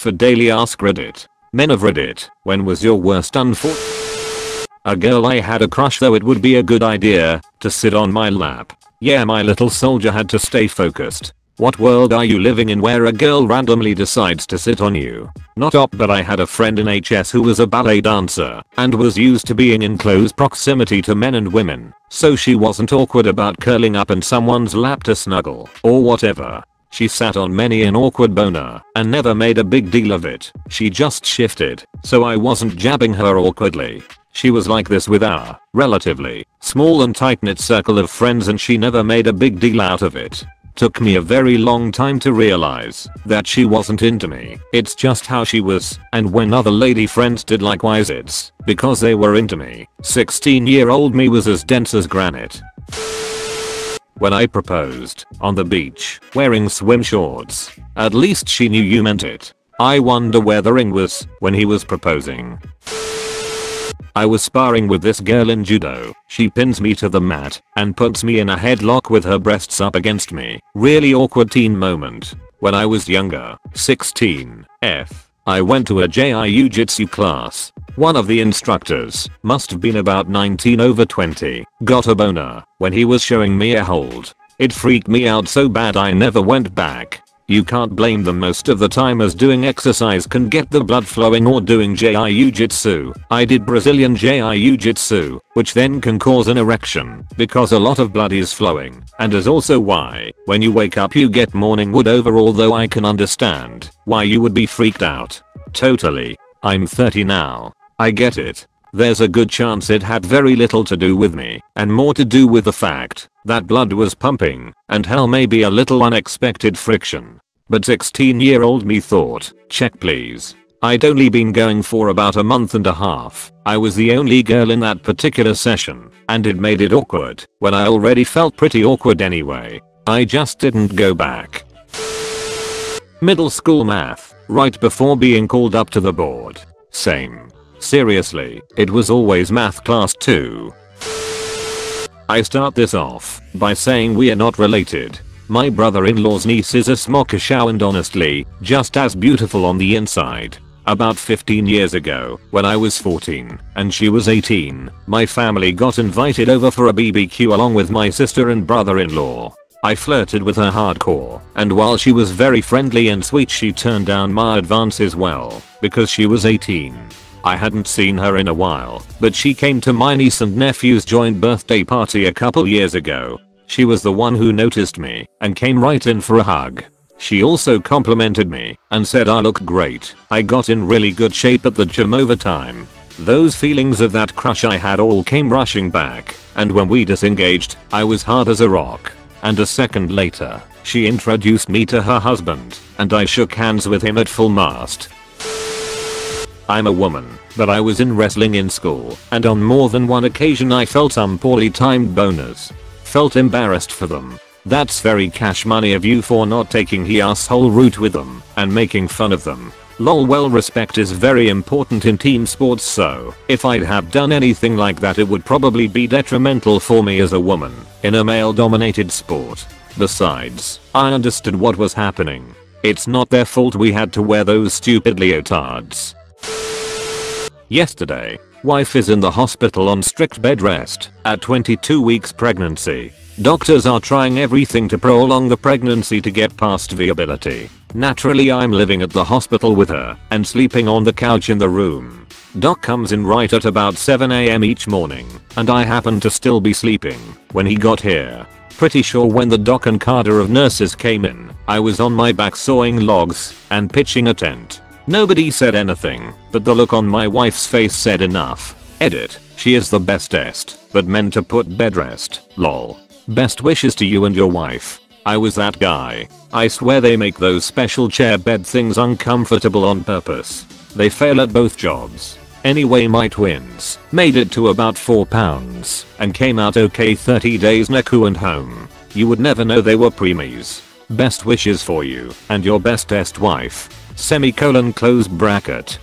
For daily ask Reddit. Men of Reddit, when was your worst A girl I had a crush, though it would be a good idea to sit on my lap. Yeah, my little soldier had to stay focused. What world are you living in where a girl randomly decides to sit on you? Not op, but I had a friend in HS who was a ballet dancer and was used to being in close proximity to men and women, so she wasn't awkward about curling up in someone's lap to snuggle or whatever. She sat on many an awkward boner and never made a big deal of it. She just shifted, so I wasn't jabbing her awkwardly. She was like this with our relatively small and tight-knit circle of friends, and she never made a big deal out of it. Took me a very long time to realize that she wasn't into me. It's just how she was, and when other lady friends did likewise, it's because they were into me. 16-year-old me was as dense as granite. When I proposed on the beach wearing swim shorts, at least she knew you meant it. I wonder where the ring was when he was proposing. I was sparring with this girl in judo. She pins me to the mat and puts me in a headlock with her breasts up against me. Really awkward teen moment. When I was younger, 16, I went to a Jiu-Jitsu class. One of the instructors, must have been about 19 over 20, got a boner when he was showing me a hold. It freaked me out so bad I never went back. You can't blame them most of the time, as doing exercise can get the blood flowing, or doing Jiu-Jitsu. I did Brazilian Jiu-Jitsu, which then can cause an erection because a lot of blood is flowing, and is also why when you wake up you get morning wood over, although I can understand why you would be freaked out. Totally. I'm 30 now. I get it. There's a good chance it had very little to do with me and more to do with the fact that blood was pumping and hell, maybe a little unexpected friction. But 16-year-old me thought, check please. I'd only been going for about a month and a half. I was the only girl in that particular session, and it made it awkward when I already felt pretty awkward anyway. I just didn't go back. Middle school math, right before being called up to the board. Same. Seriously, it was always math class too. I start this off by saying we are not related. My brother-in-law's niece is a smokeshow, and honestly, just as beautiful on the inside. About 15 years ago, when I was 14 and she was 18, my family got invited over for a BBQ along with my sister and brother-in-law. I flirted with her hardcore, and while she was very friendly and sweet, she turned down my advances well because she was 18. I hadn't seen her in a while, but she came to my niece and nephew's joint birthday party a couple years ago. She was the one who noticed me and came right in for a hug. She also complimented me and said I looked great. I got in really good shape at the gym over time. Those feelings of that crush I had all came rushing back, and when we disengaged, I was hard as a rock. And a second later, she introduced me to her husband, and I shook hands with him at full mast. I'm a woman, but I was in wrestling in school, and on more than one occasion I felt some poorly timed boners. Felt embarrassed for them. That's very cash money of you for not taking the asshole route with them and making fun of them. Lol. Well, respect is very important in team sports, so if I'd have done anything like that, it would probably be detrimental for me as a woman in a male dominated sport. Besides, I understood what was happening. It's not their fault we had to wear those stupid leotards. Yesterday, wife is in the hospital on strict bed rest at 22 weeks pregnancy. Doctors are trying everything to prolong the pregnancy to get past viability. Naturally, I'm living at the hospital with her and sleeping on the couch in the room. Doc comes in right at about 7 AM each morning, and I happen to still be sleeping when he got here. Pretty sure when the doc and cadre of nurses came in, I was on my back sawing logs and pitching a tent. Nobody said anything, but the look on my wife's face said enough. Edit. She is the bestest, but meant to put bed rest. Lol. Best wishes to you and your wife. I was that guy. I swear they make those special chair bed things uncomfortable on purpose. They fail at both jobs. Anyway, my twins made it to about 4 pounds and came out okay 30 days NICU and home. You would never know they were preemies. Best wishes for you and your bestest wife. Semicolon close bracket.